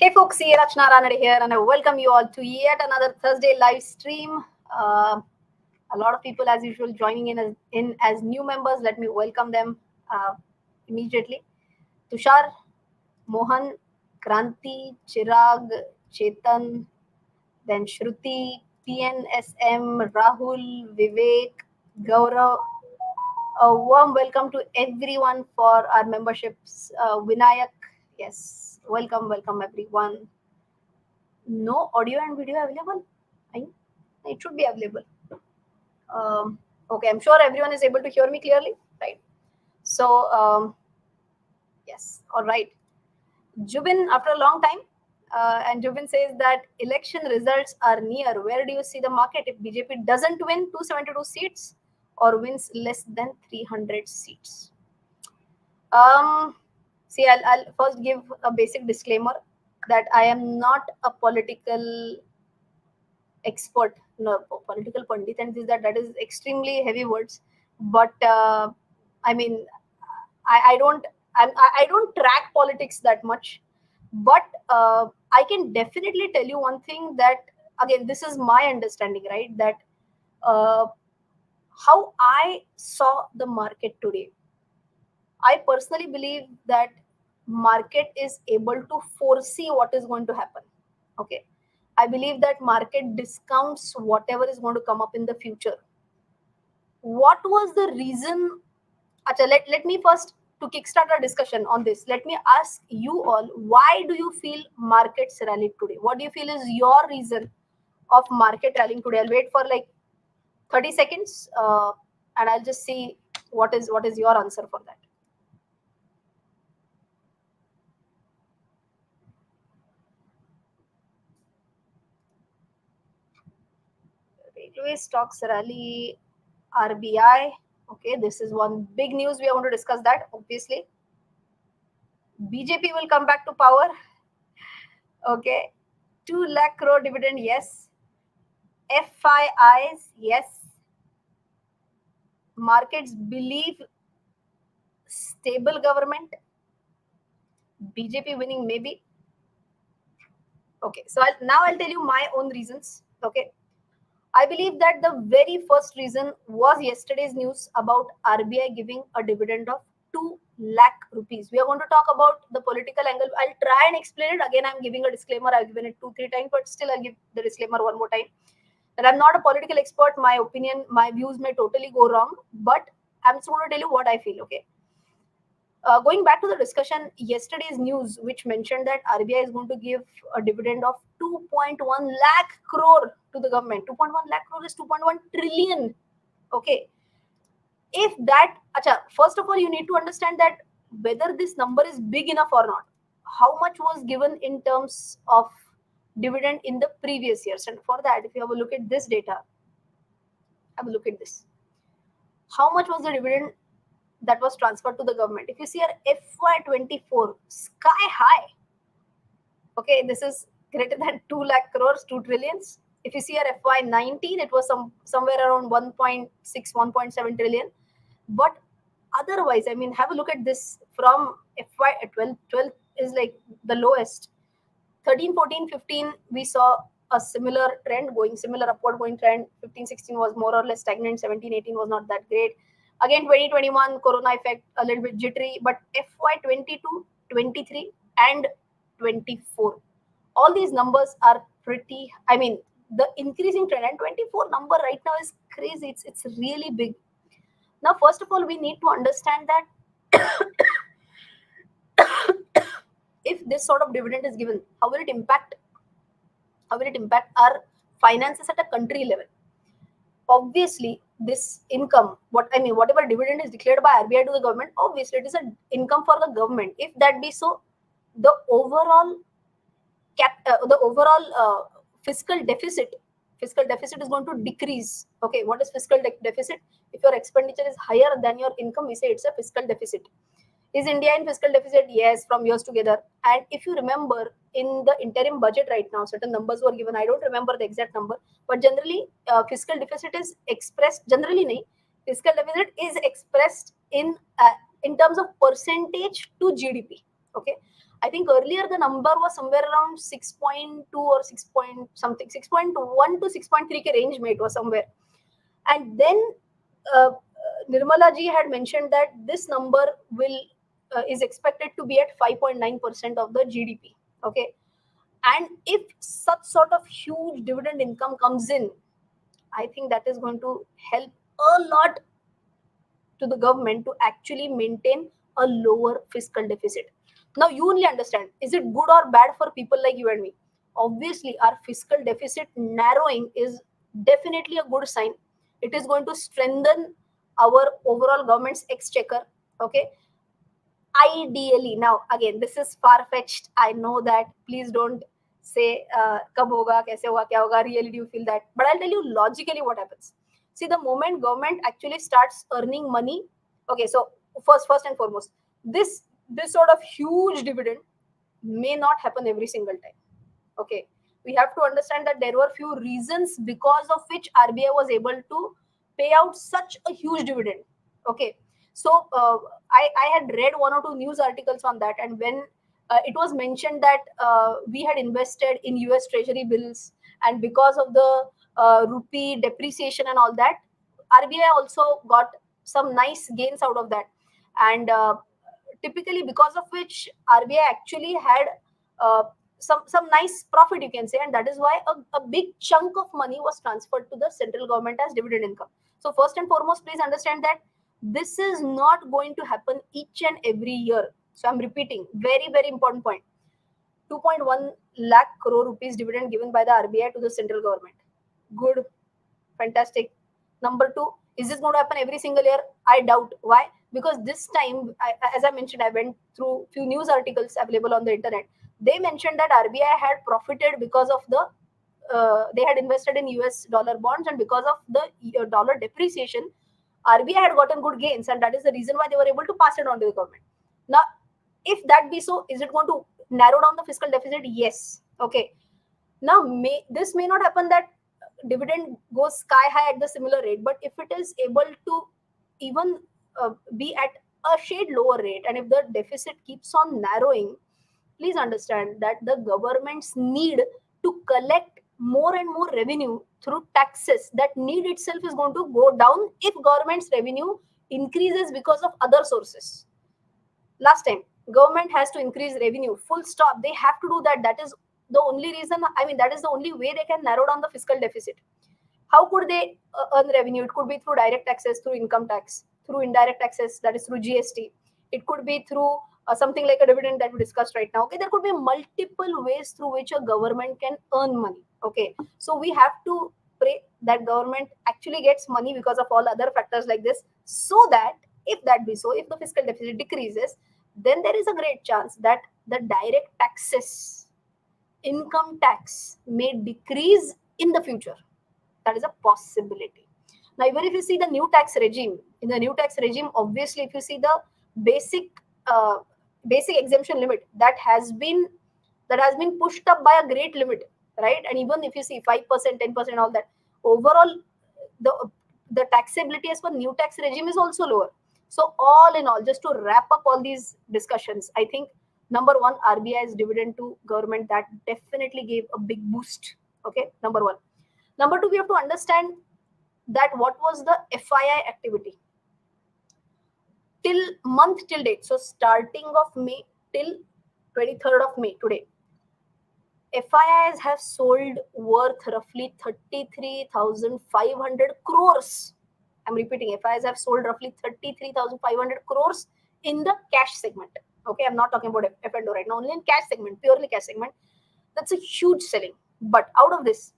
Hey folks, Rachana Ranade here, and I welcome you all to yet another Thursday live stream. A lot of people, as usual, joining in as new members. Let me welcome them immediately. Tushar, Mohan, Kranti, Chirag, Chetan, then Shruti, PNSM, Rahul, Vivek, Gaurav. A warm welcome to everyone for our memberships. Vinayak, yes, welcome everyone. No audio and video available? It should be available. Okay, I'm sure everyone is able to hear me clearly, right? So, yes, all right. Jubin, after a long time, and Jubin says that election results are near. Where do you see the market if BJP doesn't win 272 seats or wins less than 300 seats? See, I'll first give a basic disclaimer that I am not a political expert, no, political pandit, and that is extremely heavy words. But I mean, I don't I don't track politics that much, but I can definitely tell you one thing that, again, this is my understanding, right? That uh, how I saw the market today. I personally believe that market is able to foresee what is going to happen. Okay. I believe that market discounts whatever is going to come up in the future. What was the reason? Acha, let me first, to kickstart our discussion on this, let me ask you all, why do you feel markets rallied today? What do you feel is your reason of market rallying today? I'll wait for like 30 seconds and I'll just see what is your answer for that. Railway stocks rally, RBI. Okay, this is one big news. We are going to discuss that, obviously. BJP will come back to power. Okay. 2 lakh crore dividend, yes. FIIs, yes. Markets believe stable government. BJP winning, maybe. Okay, so now I'll tell you my own reasons. Okay. I believe that the very first reason was yesterday's news about RBI giving a dividend of 2 lakh rupees. We are going to talk about the political angle. I'll try and explain it. Again, I'm giving a disclaimer. I've given it 2-3 times, but still I'll give the disclaimer one more time. That I'm not a political expert. My opinion, my views may totally go wrong, but I'm just going to tell you what I feel, okay? Going back to the discussion, yesterday's news, which mentioned that RBI is going to give a dividend of 2.1 lakh crore to the government. 2.1 lakh crore is 2.1 trillion. Okay. If that, first of all, you need to understand that whether this number is big enough or not. How much was given in terms of dividend in the previous years? And for that, if you have a look at this data, have a look at this. How much was the dividend that was transferred to the government? If you see our FY24, sky high. Okay, this is greater than 2 lakh crores, 2 trillions. If you see our FY19, it was somewhere around 1.6, 1.7 trillion. But otherwise, I mean, have a look at this from FY12. 12 is like the lowest. 13, 14, 15, we saw a similar trend going, similar upward going trend. 15, 16 was more or less stagnant. 17, 18 was not that great. Again, 2021, corona effect, a little bit jittery. But FY22, 23, and 24, all these numbers are pretty, I mean, the increasing trend, and 24 number right now is crazy. It's really big. Now, first of all, we need to understand that if this sort of dividend is given, how will it impact our finances at a country level? Obviously, this income, whatever dividend is declared by RBI to the government, obviously it is an income for the government. If that be so, the overall fiscal deficit is going to decrease. Okay, what is fiscal deficit? If your expenditure is higher than your income, we say it's a fiscal deficit. Is India in fiscal deficit? Yes, from years together. And if you remember, in the interim budget right now, certain numbers were given. I don't remember the exact number, but generally, fiscal deficit is expressed. Generally, nahi, fiscal deficit is expressed in terms of percentage to GDP. Okay, I think earlier the number was somewhere around 6.2 or 6 point something, 6.1 to 6.3 range mate was somewhere. And then Nirmala ji had mentioned that this number will is expected to be at 5.9% of the GDP. Okay, and if such sort of huge dividend income comes in, I think that is going to help a lot to the government to actually maintain a lower fiscal deficit. Now, you only understand, is it good or bad for people like you and me? Obviously, our fiscal deficit narrowing is definitely a good sign. It is going to strengthen our overall government's exchequer. Okay, ideally, now again, this is far fetched. I know that. Please don't say kab hoga, kaise hoga, kya hoga. Really, do you feel that? But I'll tell you logically what happens. See, the moment government actually starts earning money, okay. So first and foremost, this sort of huge dividend may not happen every single time. Okay, we have to understand that there were few reasons because of which RBI was able to pay out such a huge dividend. Okay, so I had read one or two news articles on that, and when it was mentioned that we had invested in US Treasury bills, and because of the rupee depreciation and all that, RBI also got some nice gains out of that, and typically because of which RBI actually had uh, some nice profit, you can say, and that is why a big chunk of money was transferred to the central government as dividend income. So first and foremost, please understand that this is not going to happen each and every year. So I'm repeating, very important point. 2.1 lakh crore rupees dividend given by the RBI to the central government. Good, fantastic. Number two, is this going to happen every single year? I doubt. Why? Because this time, as I mentioned, I went through few news articles available on the internet. They mentioned that RBI had profited because of the they had invested in US dollar bonds, and because of the dollar depreciation, RBI had gotten good gains, and that is the reason why they were able to pass it on to the government. Now, if that be so, is it going to narrow down the fiscal deficit? Yes. Okay. Now, this may not happen that dividend goes sky high at the similar rate, but if it is able to even be at a shade lower rate, and if the deficit keeps on narrowing, please understand that the government's need to collect more and more revenue through taxes, that need itself is going to go down if government's revenue increases because of other sources. Last time, government has to increase revenue, full stop. They have to do that. That is the only reason, I mean, that is the only way they can narrow down the fiscal deficit. How could they earn revenue? It could be through direct taxes, through income tax, through indirect taxes, that is through GST. It could be through something like a dividend that we discussed right now. Okay, there could be multiple ways through which a government can earn money. Okay, so we have to pray that government actually gets money because of all other factors like this, so that if that be so, if the fiscal deficit decreases, then there is a great chance that the direct taxes, income tax, may decrease in the future. That is a possibility. Now, even if you see the new tax regime, in the new tax regime, obviously, if you see the basic uh, basic exemption limit, that has been pushed up by a great limit, right? And even if you see 5%, 10%, all that, overall, the the taxability as per new tax regime is also lower. So, all in all, just to wrap up all these discussions, I think number one, RBI's dividend to government, that definitely gave a big boost. Okay, number one. Number two, we have to understand that what was the FII activity till date. So starting of May till 23rd of May today, FIIs have sold worth roughly 33,500 crores. I'm repeating, FIIs have sold roughly 33,500 crores in the cash segment. Okay, I'm not talking about F&O right now, only in cash segment, purely cash segment. That's a huge selling. But out of this,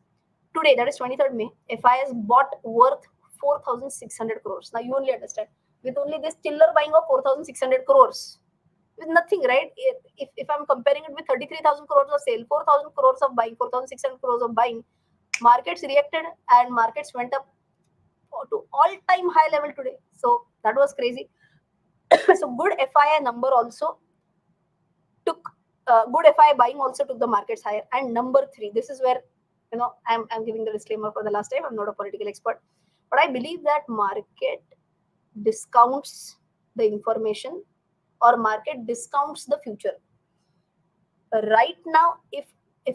today, that is 23rd May, FIS bought worth 4,600 crores. Now, you only understand. With only this tiller buying of 4,600 crores, with nothing, right? If I'm comparing it with 33,000 crores of sale, 4,000 crores of buying, 4,600 crores of buying, markets reacted and markets went up to all-time high level today. So that was crazy. So good FII number also took good FI buying also took the markets higher. And number three, this is where I'm giving the disclaimer for the last time. I'm not a political expert, but I believe that market discounts the information, or market discounts the future. Right now, if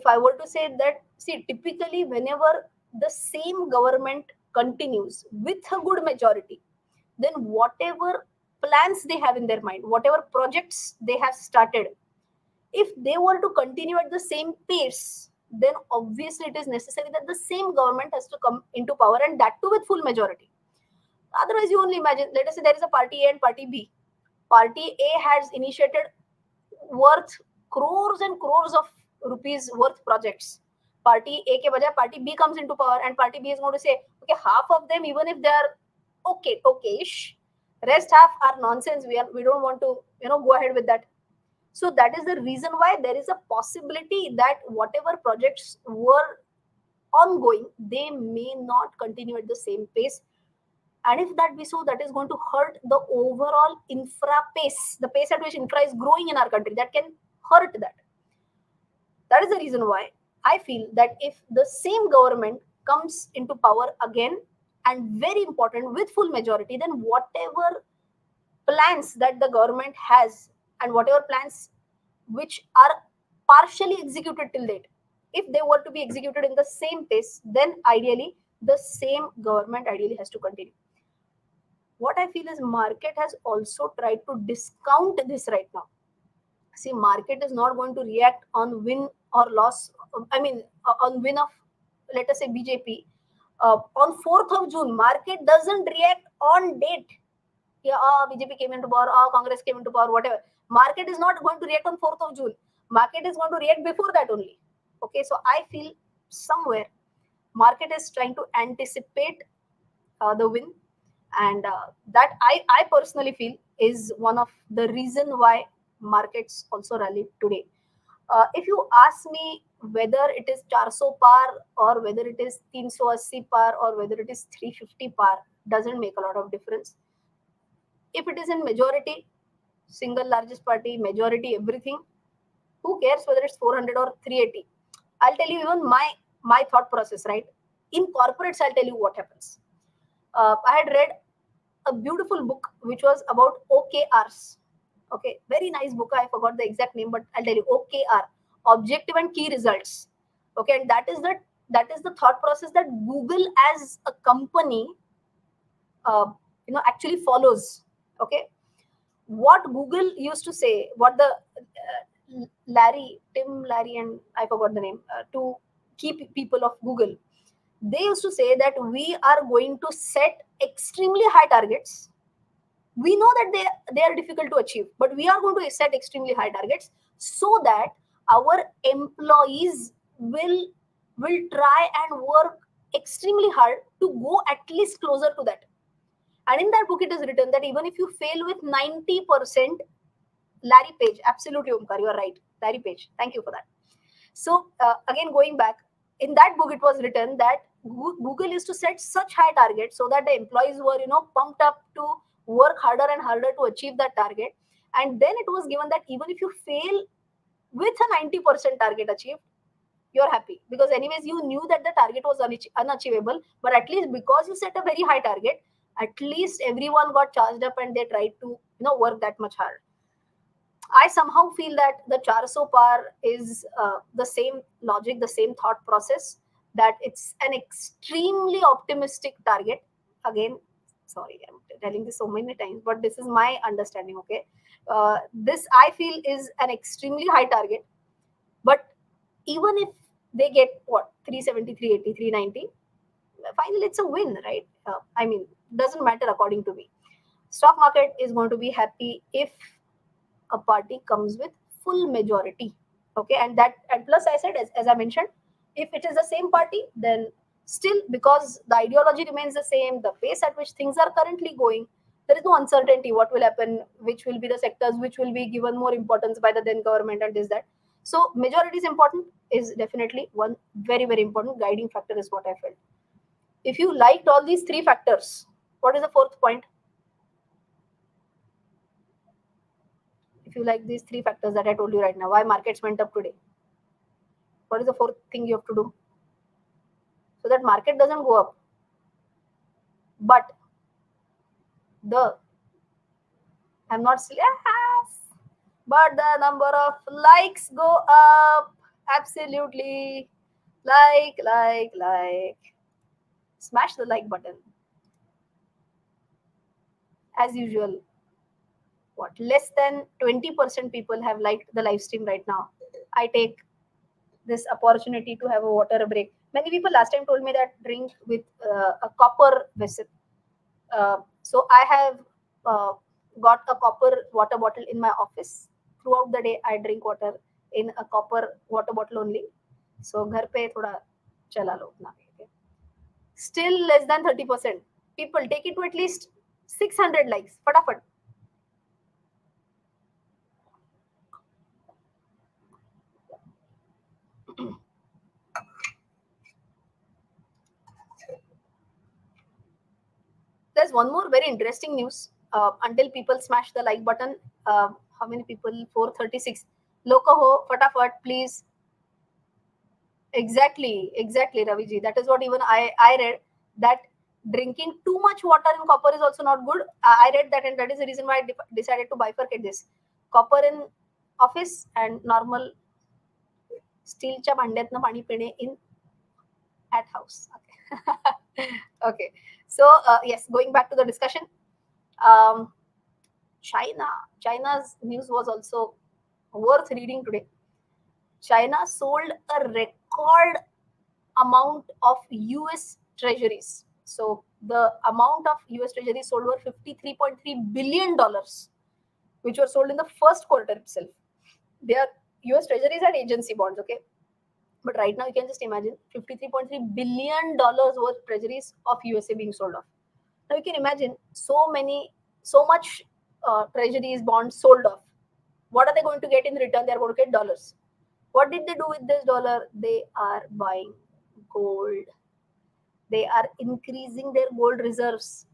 I were to say that, see, typically whenever the same government continues with a good majority, then whatever plans they have in their mind, whatever projects they have started, if they were to continue at the same pace, then obviously it is necessary that the same government has to come into power, and that too with full majority. Otherwise, you only imagine, let us say there is a party A and party B. Party A has initiated worth crores and crores of rupees worth projects. Party A ke bajaye party B comes into power, and party B is going to say, okay, half of them, even if they are okay-ish, rest half are nonsense. We don't want to go ahead with that. So that is the reason why there is a possibility that whatever projects were ongoing, they may not continue at the same pace. And if that be so, that is going to hurt the overall infra pace, the pace at which infra is growing in our country. That can hurt that. That is the reason why I feel that if the same government comes into power again, and very important, with full majority, then whatever plans that the government has, and whatever plans which are partially executed till date, if they were to be executed in the same pace, then ideally the same government ideally has to continue. What I feel is market has also tried to discount this right now. See, market is not going to react on win or loss. I mean, on win of, let us say, BJP. On 4th of June, market doesn't react on date. Yeah, BJP came into power, Congress came into power, whatever. Market is not going to react on 4th of June. Market is going to react before that only. Okay, so I feel somewhere market is trying to anticipate the win, and that I personally feel is one of the reason why markets also rallied today. If you ask me whether it is 400 par or whether it is 380 par or whether it is 350 par, doesn't make a lot of difference. If it is in majority, single largest party, majority, everything, who cares whether it's 400 or 380? I'll tell you even my thought process, right? In corporates, I'll tell you what happens. I had read a beautiful book which was about OKRs. Okay, very nice book. I forgot the exact name, but I'll tell you OKR, objective and key results. Okay, and that is the thought process that Google as a company, actually follows. Okay, what Google used to say, what the Tim Larry, and I forgot the name, to keep people of Google, they used to say that we are going to set extremely high targets. We know that they are difficult to achieve, but we are going to set extremely high targets so that our employees will try and work extremely hard to go at least closer to that. And in that book, it is written that even if you fail with 90%, Larry Page, absolutely, Omkar, you are right. Larry Page, thank you for that. So, again, going back, in that book, it was written that Google used to set such high targets so that the employees were, pumped up to work harder and harder to achieve that target. And then it was given that even if you fail with a 90% target achieved, you're happy, because anyways you knew that the target was unachievable, but at least because you set a very high target, at least everyone got charged up and they tried to work that much hard. I somehow feel that the 400 par is the same logic, the same thought process, that it's an extremely optimistic target. Again, sorry, I'm telling this so many times, but this is my understanding. Okay, this I feel is an extremely high target, but even if they get what, 370, 380, 390, finally it's a win, right? I mean, doesn't matter according to me. Stock market is going to be happy if a party comes with full majority. Okay, and plus I said, as I mentioned, if it is the same party, then still, because the ideology remains the same, the pace at which things are currently going, there is no uncertainty what will happen, which will be the sectors which will be given more importance by the then government, and this that. So majority is important, is definitely one very very important guiding factor, is what I felt. If you liked all these three factors, what is the fourth point? If you like these three factors that I told you right now, why markets went up today, what is the fourth thing you have to do so that market doesn't go up, but the I'm not but the number of likes go up. Absolutely. Like. Smash the like button. As usual, what, less than 20% people have liked the live stream right now. I take this opportunity to have a water break. Many people last time told me that drink with a copper vessel. So I have uh, got a copper water bottle in my office. Throughout the day, I drink water in a copper water bottle only. So घर पे थोड़ा चला लो अपना. Still less than 30%. People take it to at least 600 likes. फटाफट. There's one more very interesting news. Until people smash the like button, how many people? 436. Loco ho, fatafat, please. Exactly, Raviji. That is what even I read, that drinking too much water in copper is also not good. I read that, and that is the reason why I decided to bifurcate this. Copper in office and normal स्टीलच्या भांड्यातनं पाणी पिणे in at house. Okay. Okay. So yes, going back to the discussion. Um, China's news was also worth reading today. China sold a record amount of US treasuries. So the amount of US treasuries sold were $53.3 billion, which were sold in the first quarter itself. They are US treasuries and agency bonds, okay? But right now you can just imagine $53.3 billion worth treasuries of USA being sold off. Now you can imagine so much treasuries, bonds sold off. What are they going to get in return? They are going to get dollars. What did they do with this dollar? They are buying gold. They are increasing their gold reserves.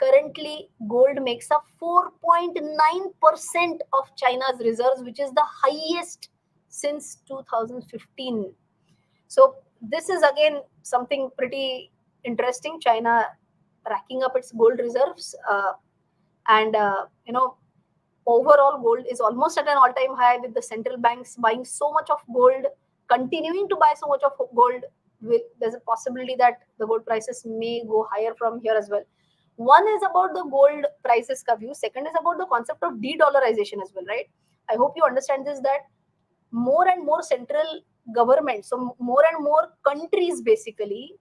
Currently, gold makes up 4.9% of China's reserves, which is the highest since 2015. So this is again something pretty interesting. China racking up its gold reserves, and overall gold is almost at an all-time high, with the central banks buying so much of gold, continuing to buy so much of gold. There's a possibility that the gold prices may go higher from here as well. One is about the gold prices ka view. Second is about the concept of de-dollarization as well, right? I hope you understand this, that more and more central government, so more and more countries basically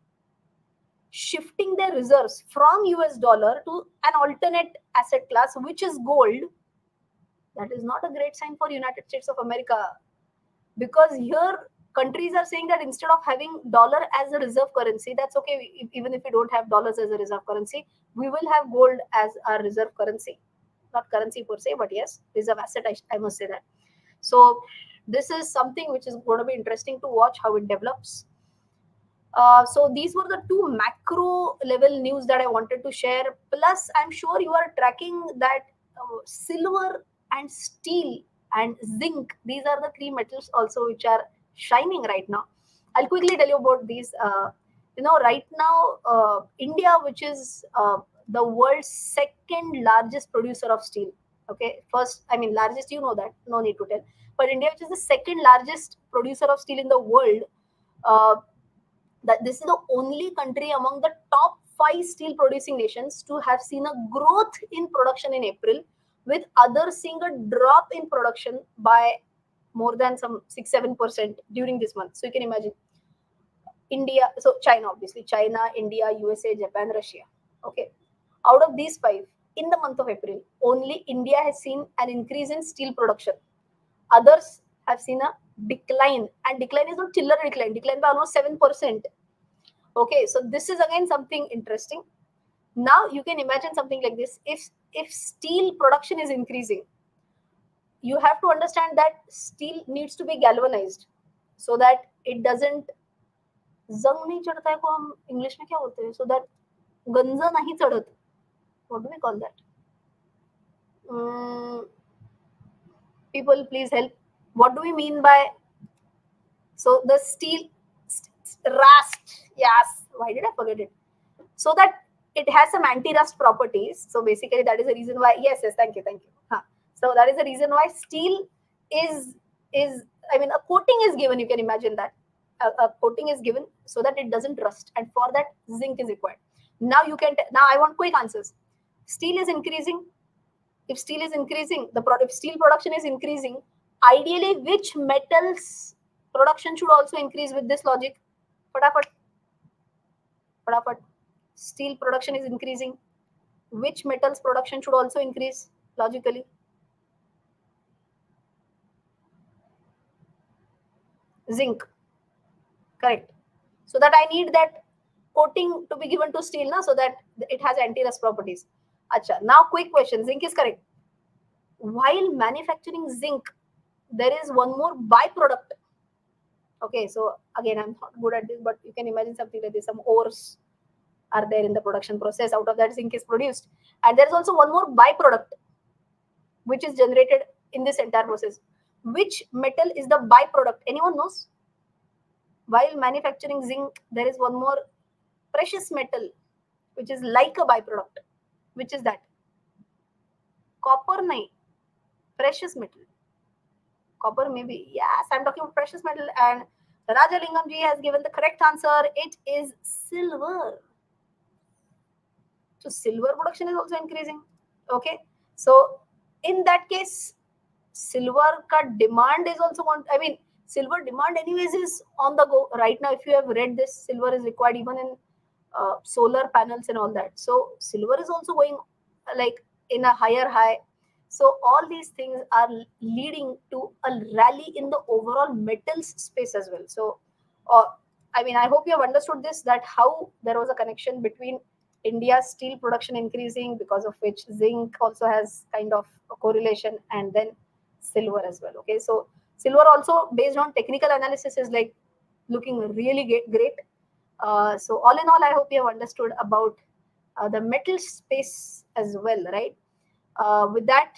shifting their reserves from US dollar to an alternate asset class, which is gold. That is not a great sign for United States of America, because here countries are saying that instead of having dollar as a reserve currency, that's okay. Even if we don't have dollars as a reserve currency, we will have gold as our reserve currency. Not currency per se, but yes, reserve asset, I must say that. So this is something which is going to be interesting to watch how it develops. So these were the two macro level news that I wanted to share. Plus, I'm sure you are tracking that silver and steel and zinc, these are the three metals also which are shining right now. I'll quickly tell you about these. Right now, India, which is the world's second largest producer of steel. Okay, first, I mean, largest, you know that, no need to tell. But India, which is the second largest producer of steel in the world, that this is the only country among the top 5 steel producing nations to have seen a growth in production in April, with others seeing a drop in production by more than some 6-7% during this month. So you can imagine India, so China, obviously, China, India, USA, Japan, Russia. Okay. Out of these 5, in the month of April, only India has seen an increase in steel production. Others have seen a decline, and decline is not chiller decline by almost 7%. Okay, so this is again something interesting. Now you can imagine something like this. If steel production is increasing, you have to understand that steel needs to be galvanized so that it doesn't जंग नहीं चढ़ता है को हम English में क्या बोलते हैं, so that गंज नहीं चढ़त. What do we call that? People, please help. What do we mean by, so the steel rust? Yes, why did I forget it? So that it has some anti-rust properties. So basically that is the reason why, yes, thank you. So that is the reason why steel is I mean, a coating is given. You can imagine that a coating is given so that it doesn't rust, and for that zinc is required. Now you can now I want quick answers. Steel is increasing. If steel is increasing, if steel production is increasing, ideally which metals production should also increase with this logic? Fatafat, fatafat. Steel production is increasing. Which metals production should also increase logically? Zinc. Correct. So that I need that coating to be given to steel now, so that it has anti-rust properties. Acha. Now quick question. Zinc is correct. While manufacturing zinc, there is one more byproduct. Okay, so again, I'm not good at this, but you can imagine something like this. Some ores are there in the production process. Out of that, zinc is produced. And there is also one more byproduct which is generated in this entire process. Which metal is the byproduct? Anyone knows? While manufacturing zinc, there is one more precious metal which is like a byproduct. Which is that? Copper, nahi. Precious metal. Copper, maybe. Yes, I'm talking about precious metal. And Rajalingam ji has given the correct answer. It is silver. So silver production is also increasing. Okay. So in that case, silver ka demand is also I mean, silver demand anyways is on the go right now. If you have read this, silver is required even in solar panels and all that. So silver is also going like in a higher high. So all these things are leading to a rally in the overall metals space as well. So I mean, I hope you have understood this, that how there was a connection between India's steel production increasing, because of which zinc also has kind of a correlation, and then silver as well. Okay, so silver also based on technical analysis is like looking really great. So all in all, I hope you have understood about the metal space as well, right? With that,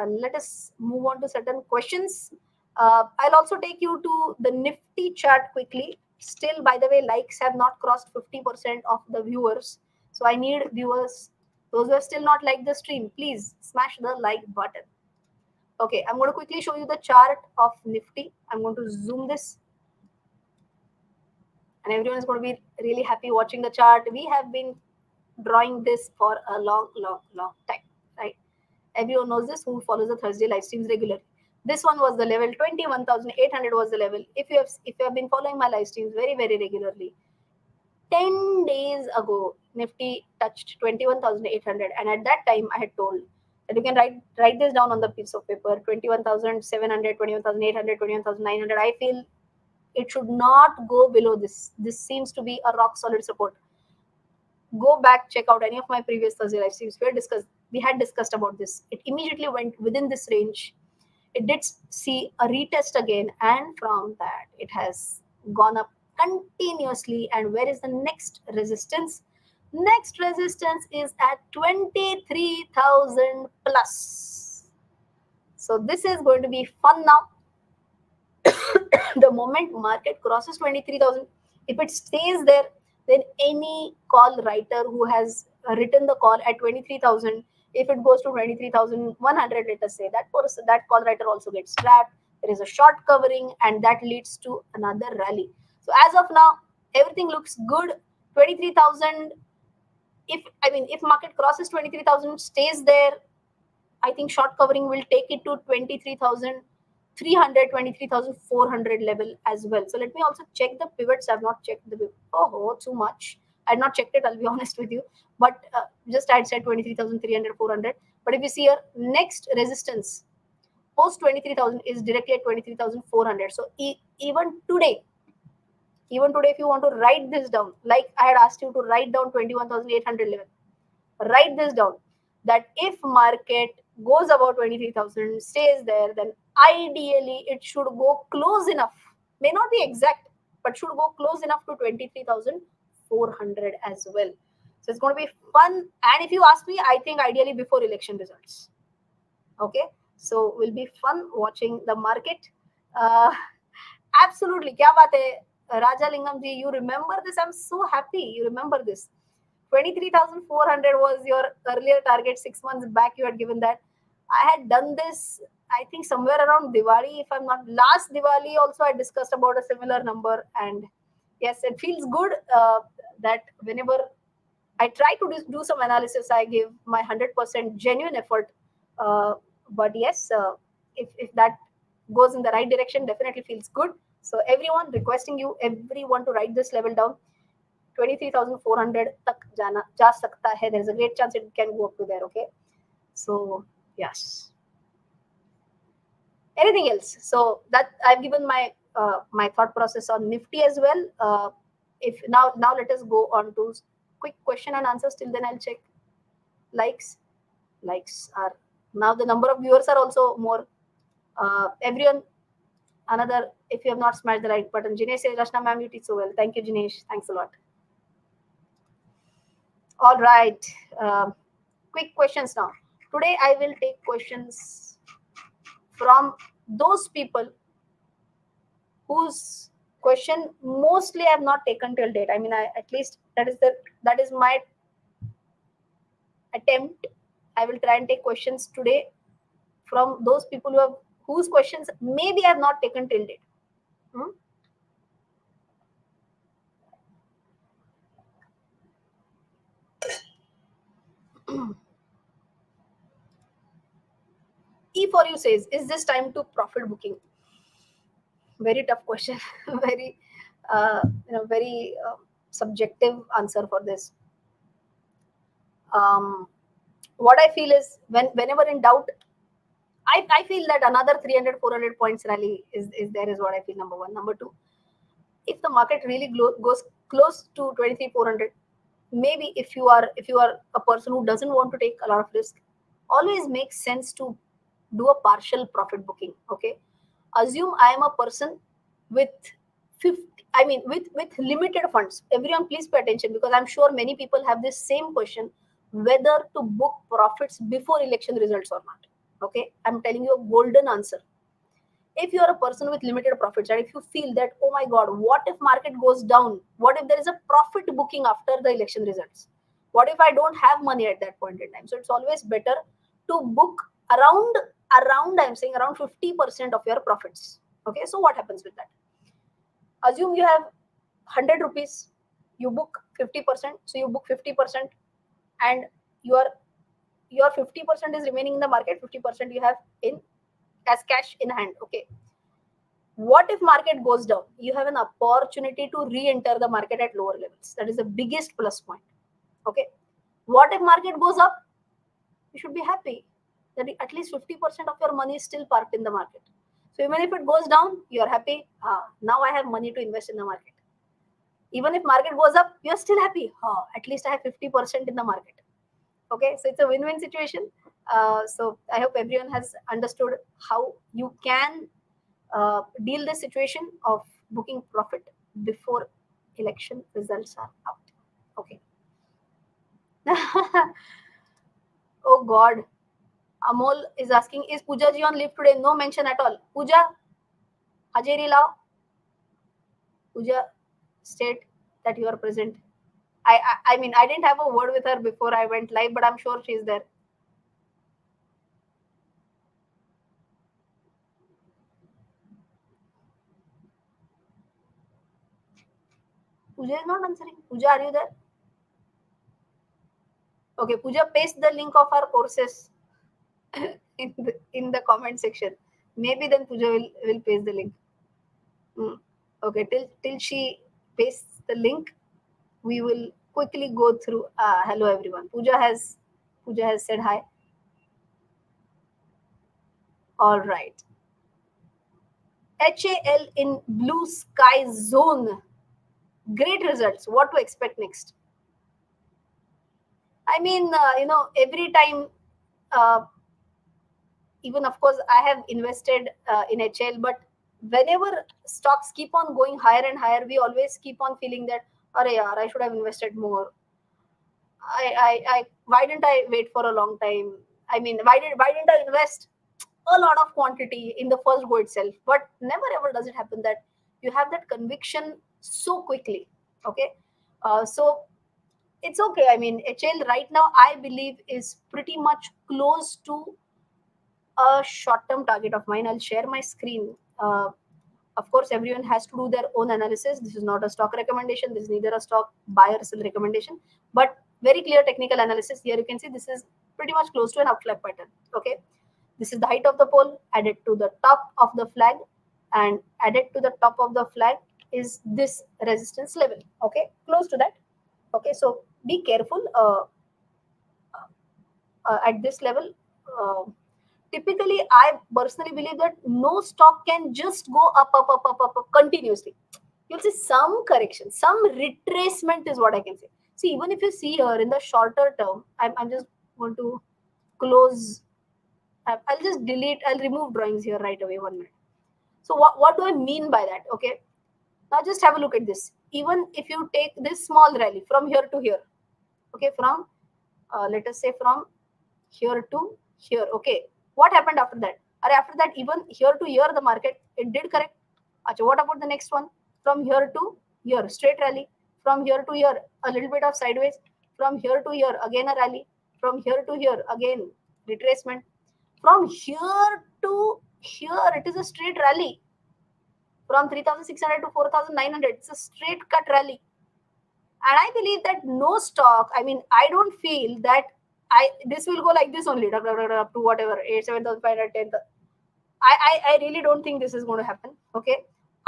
let us move on to certain questions. I'll also take you to the Nifty chart quickly. Still, by the way, likes have not crossed 50% of the viewers. So I need viewers, those who have still not liked the stream, please smash the like button. Okay, I'm going to quickly show you the chart of Nifty. I'm going to zoom this. And everyone is going to be really happy watching the chart. We have been drawing this for a long time, right? Everyone knows this who follows the Thursday live streams regularly. This one was the level, 21,800 was the level. If you have been following my live streams very regularly, 10 days ago, Nifty touched 21,800, and at that time I had told that you can write this down on the piece of paper: 21,700, 21,800, 21,900. I feel it should not go below this. This seems to be a rock solid support. Go back, check out any of my previous Thursday live streams. We had discussed about this. It immediately went within this range. It did see a retest again, and from that it has gone up continuously. And where is the next resistance? Next resistance is at 23,000 plus. So this is going to be fun now. The moment market crosses 23,000, if it stays there, then any call writer who has written the call at 23,000, if it goes to 23,100, let us say, that call writer also gets trapped. There is a short covering, and that leads to another rally. So as of now, everything looks good. 23,000. If market crosses 23,000, stays there, I think short covering will take it to 23,300, 23,400 level as well. So let me also check the pivots. I've not checked the pivot. Oh, too much. I've not checked it, I'll be honest with you. But just I'd said 23,300, 400. But if you see here, next resistance post 23,000 is directly at 23,400. So even today, if you want to write this down, like I had asked you to write down 21,800 level, write this down, that if market goes above 23,000, stays there, then ideally it should go close enough, may not be exact, but should go close enough to 23,400 as well. So it's going to be fun. And if you ask me, I think ideally before election results. Okay, so will be fun watching the market. Absolutely. Kya baat hai? Raja Lingam ji, you remember this? I'm so happy you remember this. 23,400 was your earlier target 6 months back. You had given that. I had done this I think somewhere around Diwali, if I'm not, last Diwali also I discussed about a similar number. And yes, it feels good that whenever I try to do some analysis, I give my 100% genuine effort. But yes, if that goes in the right direction, definitely feels good. So everyone, requesting you, everyone to write this level down. 23,400 tak jana ja sakta hai. There's a great chance it can go up to there. Okay. So yes. Anything else? So that I've given my thought process on Nifty as well. If now let us go on to quick question and answers. Till then, I'll check likes. Likes are now the number of viewers are also more. Everyone, another. If you have not smashed the like button, Jinesh says, Rachana ma'am, you teach so well. Thank you, Jinesh. Thanks a lot. All right. Quick questions now. Today I will take questions from those people whose question mostly I have not taken till date. I mean, at least that is my attempt. I will try and take questions today from those people whose questions maybe I have not taken till date. E for you says, is this time to profit booking? Very tough question. Very, very subjective answer for this. What I feel is whenever in doubt, I feel that another 300, 400 points rally is there is what I feel. Number one. Number two, if the market really goes close to 23,400, maybe if you are a person who doesn't want to take a lot of risk, always makes sense to do a partial profit booking. Okay, assume I am a person with 50, I mean with limited funds. Everyone please pay attention, because I'm sure many people have this same question, whether to book profits before election results or not. Okay, I'm telling you a golden answer. If you are a person with limited profits, and if you feel that, oh my god, what if market goes down, what if there is a profit booking after the election results, what if I don't have money at that point in time? So it's always better to book around I'm saying around 50% of your profits. Okay, so what happens with that? Assume you have 100 rupees, you book 50%, so you book 50%, and your 50% is remaining in the market, 50% you have in as cash in hand. Okay, what if market goes down? You have an opportunity to re-enter the market at lower levels. That is the biggest plus point. Okay, what if market goes up? You should be happy that at least 50% of your money is still parked in the market. So even if it goes down, you are happy. Now I have money to invest in the market. Even if market goes up, you're still happy. At least I have 50% in the market. Okay, so it's a win-win situation. So I hope everyone has understood how you can deal the situation of booking profit before election results are out. Okay. Oh God. Amol is asking, is Pooja ji on leave today? No mention at all. Pooja, Hajeri Lao. Pooja, state that you are present. I mean, I didn't have a word with her before I went live, but I'm sure she's there. Pooja is not answering. Pooja, are you there? Okay, Pooja, paste the link of our courses in the comment section. Maybe then Pooja will paste the link. Okay, till she pastes the link, we will quickly go through. Hello everyone. Pooja has said hi. All right. HAL in blue sky zone. Great results. What to expect next? I mean, every time, uh, even of course, I have invested in HAL, but whenever stocks keep on going higher and higher, we always keep on feeling that, "Arey yaar, I should have invested more. Why didn't I wait for a long time? I mean, why didn't I invest a lot of quantity in the first go itself?" But never ever does it happen that you have that conviction so quickly. Okay, so it's okay. I mean, HL right now, I believe, is pretty much close to a short-term target of mine. I'll share my screen. Of course, everyone has to do their own analysis. This is not a stock recommendation. This is neither a stock buy or sell recommendation, but very clear technical analysis. Here you can see this is pretty much close to an upflip pattern. Okay, this is the height of the pole added to the top of the flag, and added to the top of the flag is this resistance level. Okay, close to that. Okay, so be careful at this level. Typically, I personally believe that no stock can just go up continuously. You'll see some correction, some retracement is what I can say. See, even if you see here in the shorter term, I'm just going to close. I'll just delete, I'll remove drawings here right away. 1 minute. So what do I mean by that? Okay. Now just have a look at this. Even if you take this small rally from here to here, okay, from let us say from here to here. Okay, what happened after that? Or after that, even here to here, the market it did correct. Achha, what about the next one? From here to here, straight rally. From here to here, a little bit of sideways. From here to here, again a rally. From here to here, again retracement. From here to here, it is a straight rally. From 3,600 to 4,900, it's a straight cut rally. And I believe that no stock, I mean, I don't feel that this will go like this only, up to whatever, 7,500, 10. I really don't think this is going to happen. Okay.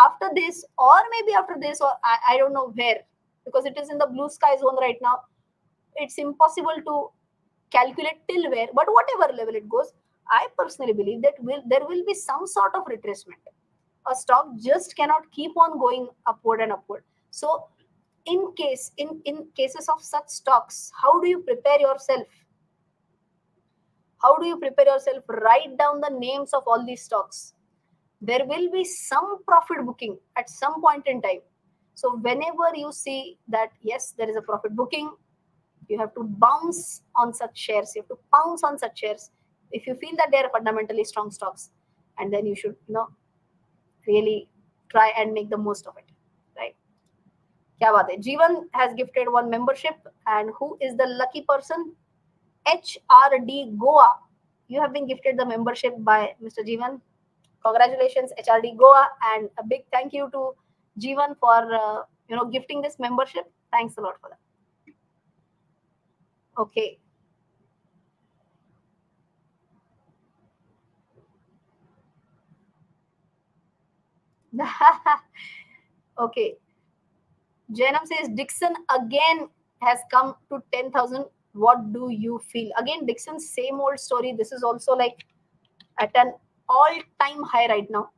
After this, or maybe after this, or I don't know where, because it is in the blue sky zone right now. It's impossible to calculate till where, but whatever level it goes, I personally believe that there will be some sort of retracement. A stock just cannot keep on going upward and upward. So in cases of such stocks, how do you prepare yourself? How do you prepare yourself? Write down the names of all these stocks. There will be some profit booking at some point in time. So whenever you see that, yes, there is a profit booking, you have to bounce on such shares. You have to pounce on such shares if you feel that they are fundamentally strong stocks. And then you should, really try and make the most of it, right? Kya baat hai? Jeevan has gifted 1 membership, and who is the lucky person? HRD Goa. You have been gifted the membership by Mr. Jeevan. Congratulations, HRD Goa, and a big thank you to Jeevan for gifting this membership. Thanks a lot for that. Okay. Okay. Janam says Dixon again has come to 10,000. What do you feel? Again, Dixon, same old story. This is also like at an all-time high right now.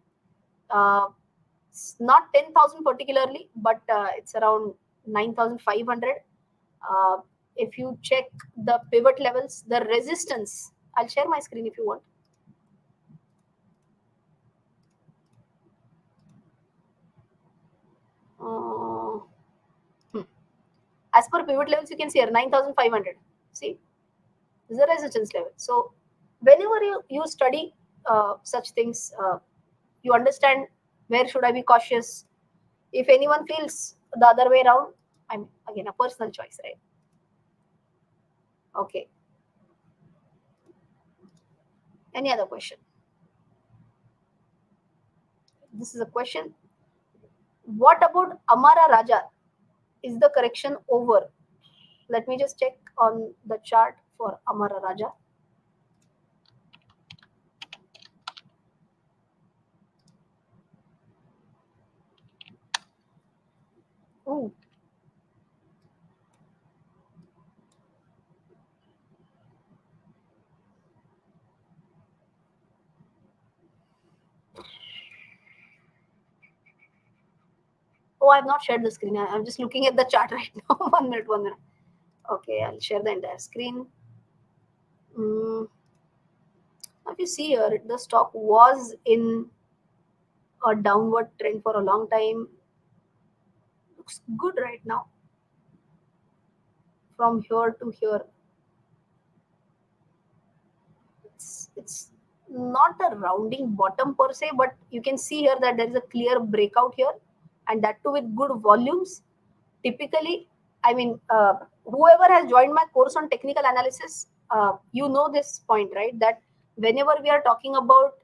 Not 10,000 particularly, but it's around 9,500. If you check the pivot levels, the resistance, I'll share my screen if you want. As per pivot levels, you can see here 9,500. See, this is a resistance level. So whenever you study such things, you understand where should I be cautious. If anyone feels the other way around, I'm again a personal choice, right? Okay. Any other question? This is a question. What about Amara Raja? Is the correction over? Let me just check on the chart for Amara Raja. Ooh. Oh, I have not shared the screen. I'm just looking at the chart right now. 1 minute, 1 minute. Okay, I'll share the entire screen. If you see here, the stock was in a downward trend for a long time. Looks good right now. From here to here, it's not a rounding bottom per se, but you can see here that there is a clear breakout here, and that too with good volumes. Typically, I mean, whoever has joined my course on technical analysis, you know this point, right? That whenever we are talking about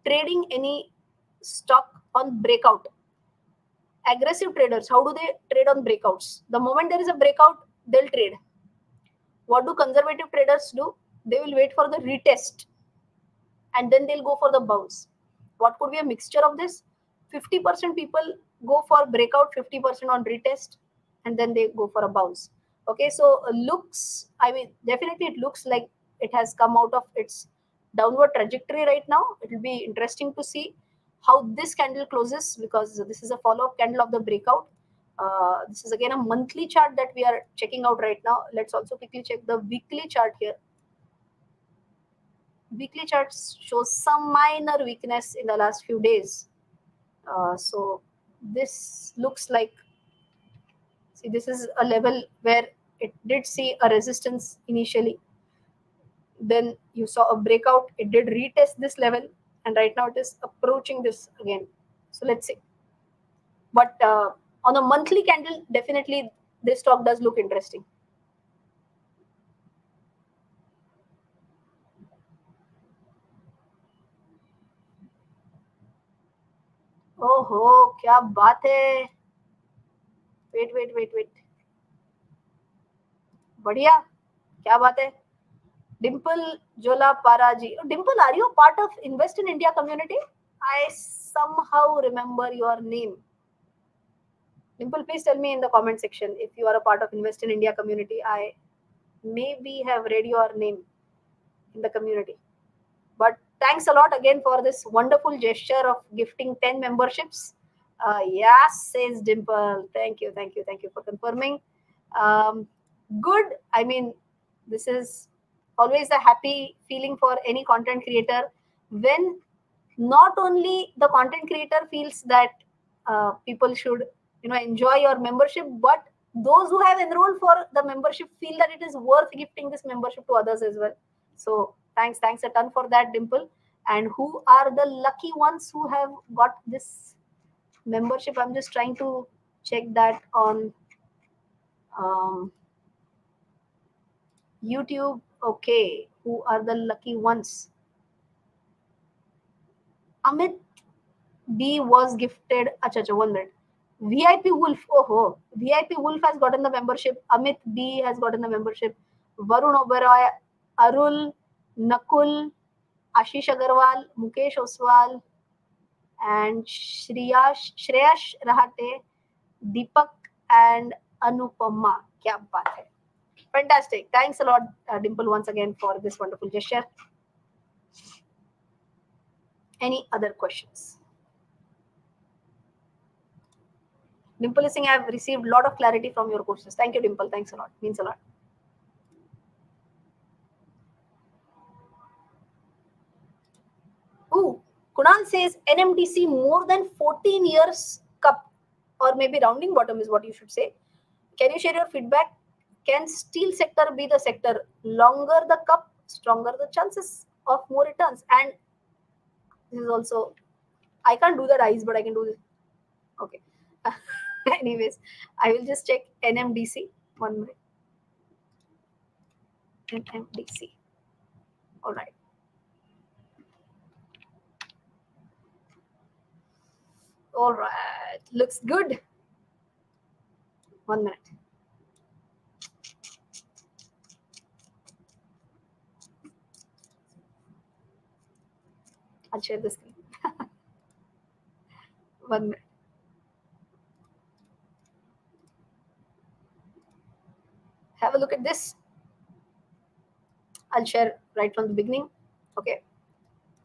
trading any stock on breakout, aggressive traders, how do they trade on breakouts? The moment there is a breakout, they'll trade. What do conservative traders do? They will wait for the retest and then they'll go for the bounce. What could be a mixture of this? 50% people go for breakout, 50% on retest, and then they go for a bounce. Okay, so looks, I mean, definitely it looks like it has come out of its downward trajectory right now. It will be interesting to see how this candle closes, because this is a follow-up candle of the breakout. This is again a monthly chart that we are checking out right now. Let's also quickly check the weekly chart here. Weekly charts shows some minor weakness in the last few days. So this looks like, see, this is a level where it did see a resistance initially. Then you saw a breakout. It did retest this level, and right now it is approaching this again. So let's see. But on a monthly candle, definitely this stock does look interesting. ओहो, क्या बात है. Wait. बढ़िया, क्या बात है. Dimple Jola Paraji. Dimple, are you part of Invest in India community? I somehow remember your name. Dimple, please tell me in the comment section if you are a part of Invest in India community. I maybe have read your name in the community. But thanks a lot again for this wonderful gesture of gifting 10 memberships. Yes, says Dimple. Thank you for confirming. Good. I mean, this is always a happy feeling for any content creator when not only the content creator feels that people should enjoy your membership, but those who have enrolled for the membership feel that it is worth gifting this membership to others as well. So thanks a ton for that, Dimple. And who are the lucky ones who have got this membership? I'm just trying to check that on YouTube. Okay, who are the lucky ones? Amit B was gifted. Acha, 1 minute. VIP Wolf. Oh, VIP Wolf has gotten the membership. Amit B has gotten the membership. Varun Oberoi, Arul, Nakul, Ashish Agarwal, Mukesh Oswal, and Shreyash Rahate, Deepak, and Anupama. Kya baat hai. Fantastic. Thanks a lot, Dimple, once again for this wonderful gesture. Any other questions? Dimple is saying, I have received a lot of clarity from your courses. Thank you, Dimple. Thanks a lot. Means a lot. Ooh, Kunal says NMDC more than 14 years cup, or maybe rounding bottom is what you should say. Can you share your feedback? Can steel sector be the sector? Longer the cup, stronger the chances of more returns. And this is also, I can't do that eyes, but I can do this. Okay. Anyways, I will just check NMDC. 1 minute. NMDC. All right. All right. Looks good. 1 minute. I'll share the screen. 1 minute. Have a look at this. I'll share right from the beginning. Okay.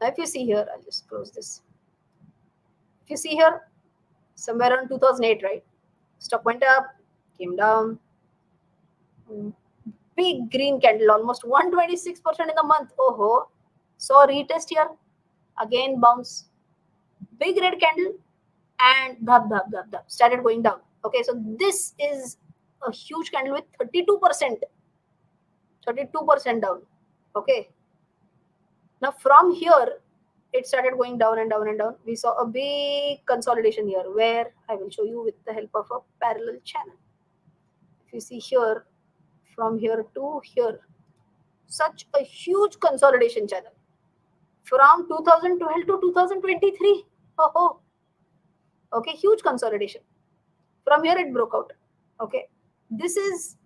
Now, if you see here, I'll just close this. If you see here, somewhere around 2008, right? Stock went up, came down. Big green candle, almost 126% in the month. Oh, saw retest here. Again, bounce. Big red candle and dhap, started going down. Okay, so this is a huge candle with 32%. 32% down. Okay. Now from here, it started going down and down and down. We saw a big consolidation here where I will show you with the help of a parallel channel. If you see here, from here to here, such a huge consolidation channel. from 2012 to 2023. Oh. Okay, huge consolidation. From here it broke out. Okay, this is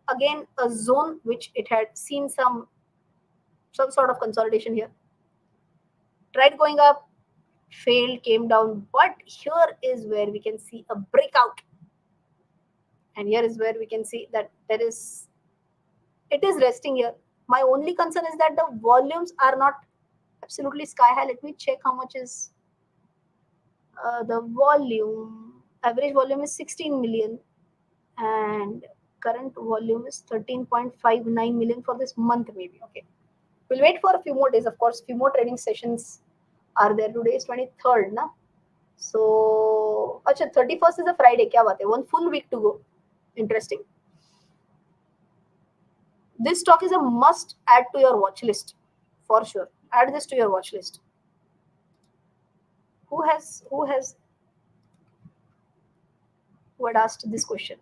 again a zone which it had seen some sort of consolidation here. Tried going up, failed, came down, but here is where we can see a breakout. And here is where we can see that it is resting here. My only concern is that the volumes are not absolutely sky high. Let me check how much is the volume. Average volume is 16 million and current volume is 13.59 million for this month maybe. Okay, we'll wait for a few more days. Of course, few more trading sessions are there. Today is 23rd na, so acha 31st is a Friday. Kya baat hai, one full week to go. Interesting. This stock is a must add to your watch list for sure. Add this to your watch list. Who had asked this question?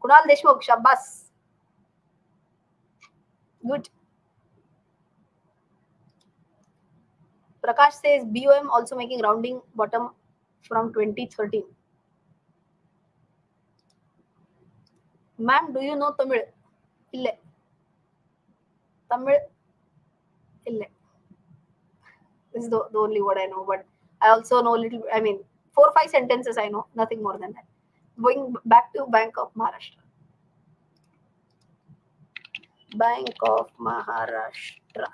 Kunal Deshmukh, Shabbas. Good. Prakash says BOM also making rounding bottom from 2013. Ma'am, do you know Tamil? Ille. Tamil? Ille. This is the only word I know, but I also know little. I mean, 4 or 5 sentences I know, nothing more than that. Going back to Bank of Maharashtra. Bank of Maharashtra.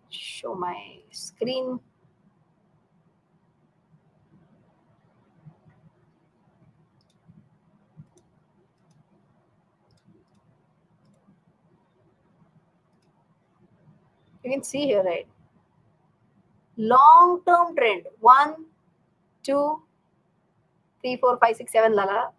Show my screen. You can see here, right? Long-term trend. 1, 2, 3, 4, 5, 6, 7, la.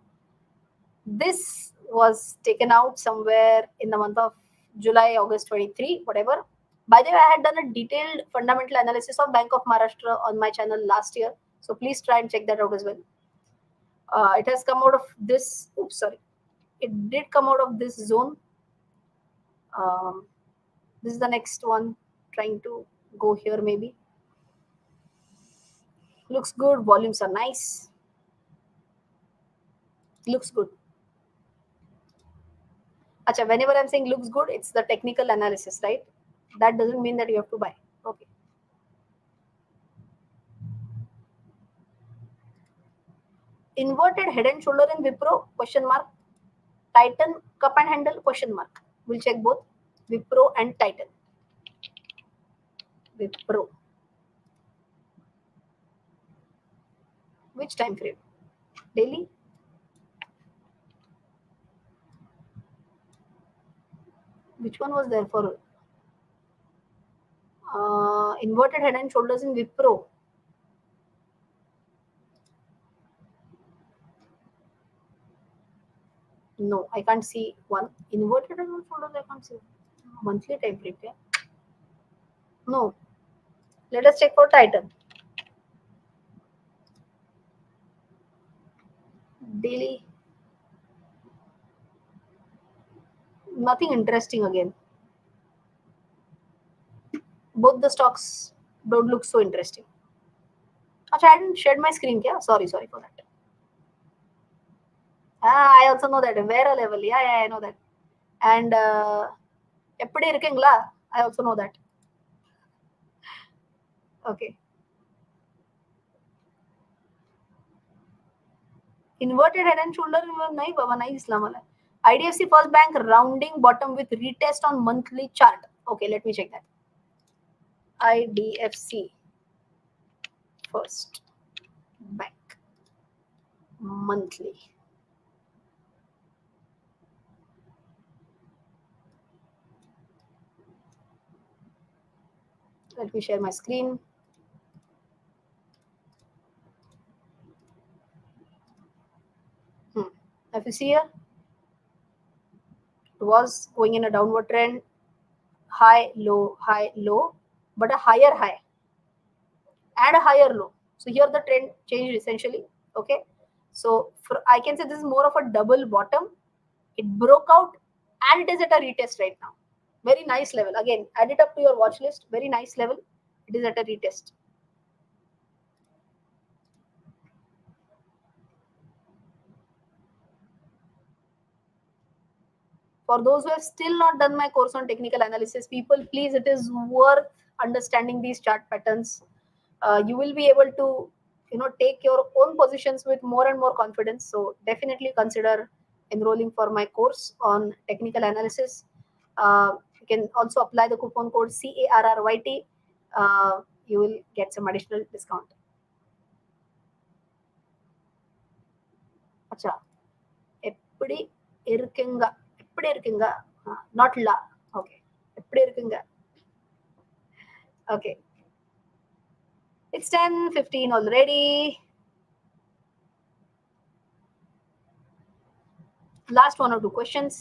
This was taken out somewhere in the month of July, August 23, whatever. By the way, I had done a detailed fundamental analysis of Bank of Maharashtra on my channel last year. So please try and check that out as well. It has come out of this. Oops, sorry. It did come out of this zone. This is the next one. Trying to go here maybe. Looks good. Volumes are nice. Looks good. Acha, whenever I'm saying looks good, it's the technical analysis, right? That doesn't mean that you have to buy. Okay. Inverted head and shoulder in Wipro? Question mark. Titan cup and handle? Question mark. We'll check both Wipro and Titan. Wipro. Which time frame? Daily? Which one was there for inverted head and shoulders in Wipro? No, I can't see one. Inverted head and shoulders, I can't see. Monthly time frame, yeah? No. Let us check for Titan. Daily. Nothing interesting again. Both the stocks don't look so interesting. Achha, I didn't shared my screen, kya? Sorry for that. I also know that. Where level? Yeah, I know that. And eppadi irukengla? I also know that. Okay. Inverted head and shoulder nahi baba, nahi Islam wala. IDFC First Bank rounding bottom with retest on monthly chart. Okay, let me check that. IDFC First Bank monthly. Let me share my screen. If you see here, it was going in a downward trend, high, low, but a higher high and a higher low. So here the trend changed essentially. Okay, so I can say this is more of a double bottom. It broke out and it is at a retest right now. Very nice level. Again, add it up to your watch list. Very nice level. It is at a retest. For those who have still not done my course on technical analysis, people, please, it is worth understanding these chart patterns. You will be able to, take your own positions with more and more confidence. So definitely consider enrolling for my course on technical analysis. You can also apply the coupon code CARRYT. You will get some additional discount. Acha, எப்படி இருக்குங்க எப்படி இருக்குங்க not la. Okay, எப்படி இருக்குங்க. Okay, it's 10:15 already. Last one or two questions.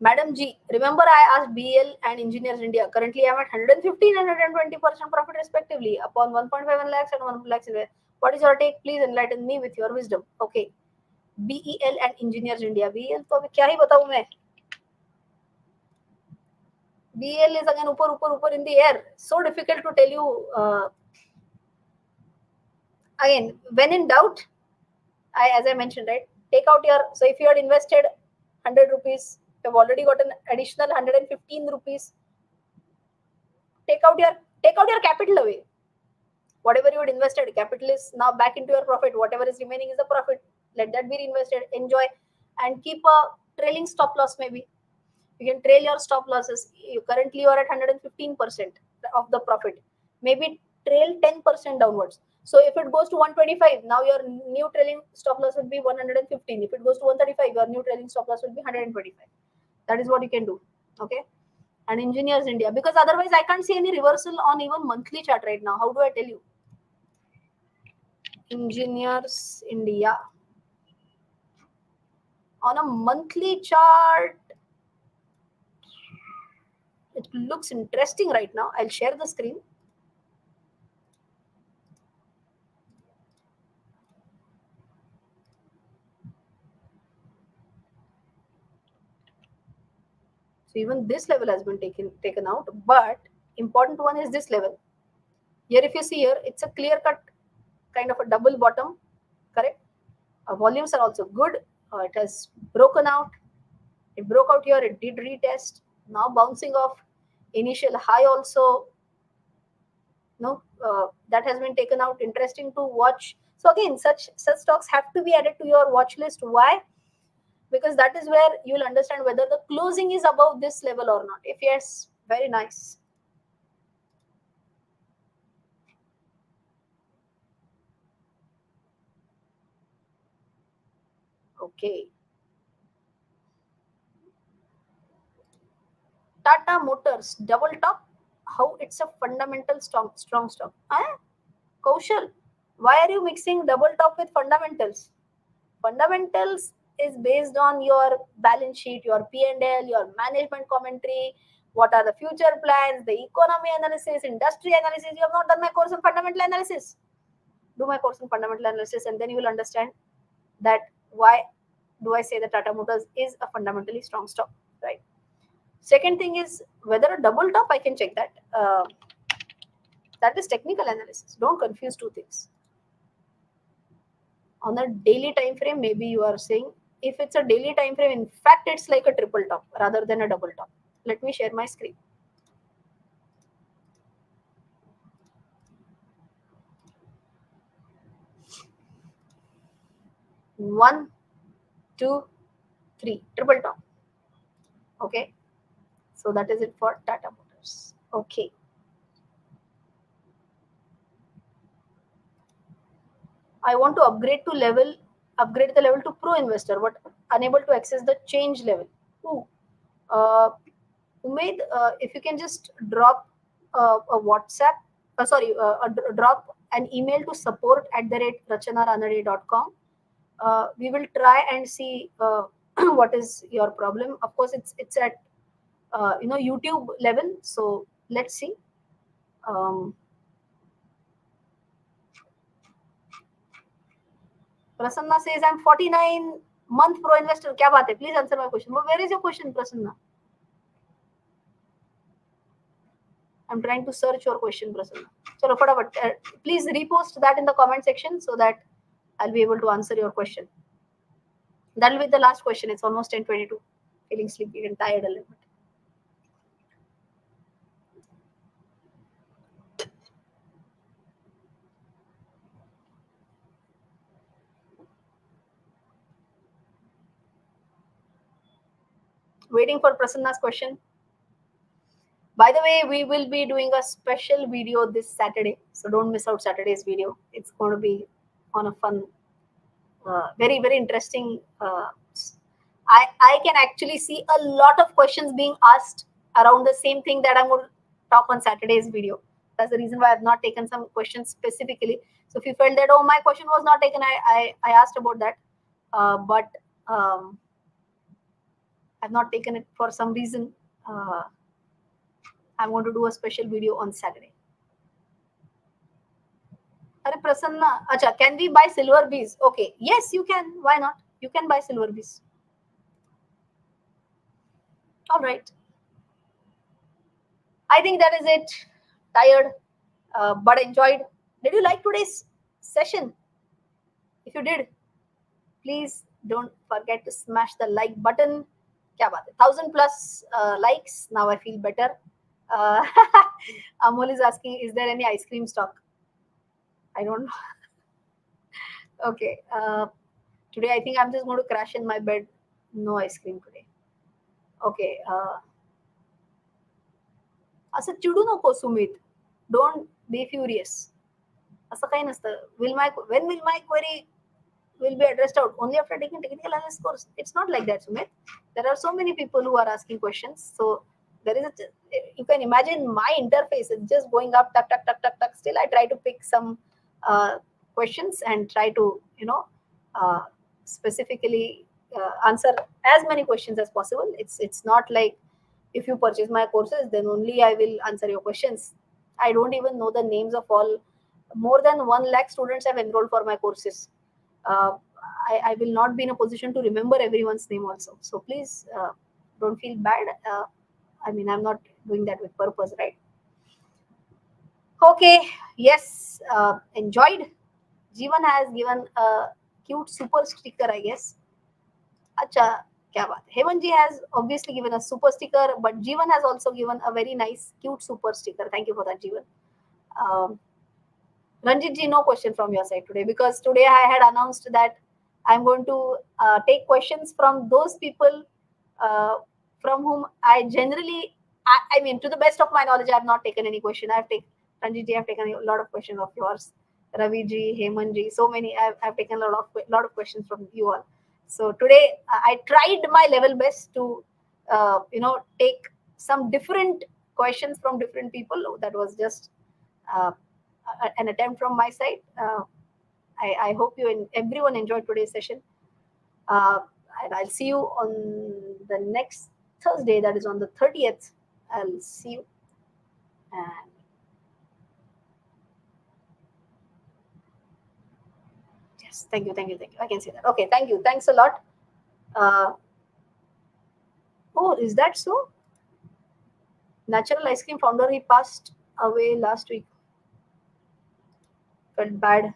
Madam G, remember I asked BL and Engineers India. Currently, I'm at 115 and 120% profit respectively upon 1.51 lakhs and 1 lakhs. What is your take? Please enlighten me with your wisdom. Okay, BEL and Engineers India. BEL तो अभी क्या ही बताऊं मैं? BEL is again ऊपर in the air. So difficult to tell you. Again, when in doubt, as I mentioned, right? Take out your. So if you had invested 100 rupees, you have already got an additional 115 rupees. Take out your capital away. Whatever you had invested, capital is now back into your profit. Whatever is remaining is the profit. Let that be reinvested. Enjoy and keep a trailing stop loss. Maybe you can trail your stop losses. Currently you are at 115% of the profit. Maybe trail 10% downwards. So if it goes to 125, now your new trailing stop loss will be 115. If it goes to 135, your new trailing stop loss will be 125. That is what you can do. Okay. And Engineers India, because otherwise I can't see any reversal on even monthly chart right now. How do I tell you? Engineers India. On a monthly chart, it looks interesting right now. I'll share the screen. So even this level has been taken out, but important one is this level. Here, if you see here, it's a clear cut kind of a double bottom, correct? Volumes are also good. It has broken out. It broke out here. It did retest. Now bouncing off initial high also. That has been taken out. Interesting to watch. So again, such stocks have to be added to your watch list. Why? Because that is where you will understand whether the closing is above this level or not. If yes, very nice. Okay. Tata Motors double top. How it's a fundamental strong stock. Kaushal, why are you mixing double top with fundamentals? Fundamentals is based on your balance sheet, your P&L, your management commentary, what are the future plans, the economy analysis, industry analysis. You have not done my course on fundamental analysis. Do my course on fundamental analysis and then you will understand that why do I say that Tata Motors is a fundamentally strong stock, right? Second thing is whether a double top, I can check that. That is technical analysis. Don't confuse two things. On a daily time frame, maybe you are saying if it's a daily time frame, in fact, it's like a triple top rather than a double top. Let me share my screen. One, two, three, triple top. Okay. So that is it for Tata Motors. Okay. I want to upgrade the level to pro investor, but unable to access the change level. Ooh. Umaid, if you can just drop a WhatsApp, drop an email to support@rachanaranade.com. We will try and see what is your problem. Of course, it's at YouTube level, so let's see. Prasanna says, I'm 49-month pro investor. Kya baat hai? Please answer my question. Where is your question, Prasanna? I'm trying to search your question, Prasanna. Chalo, fatapat. Please repost that in the comment section so that I'll be able to answer your question. That will be the last question. It's almost 10:22. Feeling sleepy and tired a little bit. Waiting for Prasanna's question. By the way, we will be doing a special video this Saturday, so don't miss out Saturday's video. It's going to be on a fun, very, very interesting. I can actually see a lot of questions being asked around the same thing that I'm going to talk on Saturday's video. That's the reason why I've not taken some questions specifically. So if you felt that, oh, my question was not taken, I asked about that, but I've not taken it for some reason. I'm going to do a special video on Saturday. Are Prasanna, acha, can we buy silver bees? Okay, yes, you can. Why not? You can buy silver bees. All right. I think that is it. Tired, but enjoyed. Did you like today's session? If you did, please don't forget to smash the like button. Kya baat hai? 1,000+ likes. Now I feel better. Amol is asking, is there any ice cream stock? I don't know. Okay. Today I think I'm just going to crash in my bed. No ice cream today. Okay. असं चिडू नको Sumit. Don't be furious. असं काही नसतं. When will my query will be addressed out? Only after taking technical analysis course. It's not like that, Sumit. There are so many people who are asking questions. So there is you can imagine my interface is just going up, tuck, tuck, tuck, tuck, tuck. Still, I try to pick some questions and try to, specifically answer as many questions as possible. It's not like if you purchase my courses, then only I will answer your questions. I don't even know the names of all. More than 1 lakh students have enrolled for my courses. I will not be in a position to remember everyone's name also. So please don't feel bad. I'm not doing that with purpose, right? Okay, yes, enjoyed. Jeevan has given a cute super sticker, I guess. Acha, kya baat. Hemanji has obviously given a super sticker, but Jeevan has also given a very nice, cute super sticker. Thank you for that, Jeevan. Ranjit ji, no question from your side today because today I had announced that I'm going to take questions from those people from whom I generally, to the best of my knowledge, I have not taken any question. Ranjit ji, I've taken a lot of questions of yours. Ravi ji, Hemant ji, so many. I've taken a lot of questions from you all. So today I tried my level best to, take some different questions from different people. That was just an attempt from my side. I hope everyone enjoyed today's session. And I'll see you on the next Thursday, that is on the 30th. I'll see you. And yes, thank you. I can see that. Okay, thank you. Thanks a lot. Oh, is that so? Natural ice cream founder, he passed away last week. Felt bad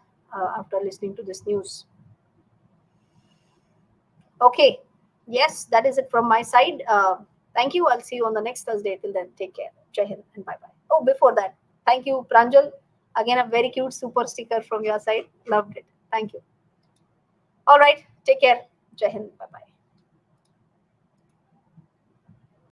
after listening to this news. Okay, yes, that is it from my side. Thank you. I'll see you on the next Thursday. Till then, take care. Jai Hind and bye-bye. Oh, before that, thank you, Pranjal. Again, a very cute super sticker from your side. Loved it. Thank you. All right, take care. Jai Hind. Bye-bye.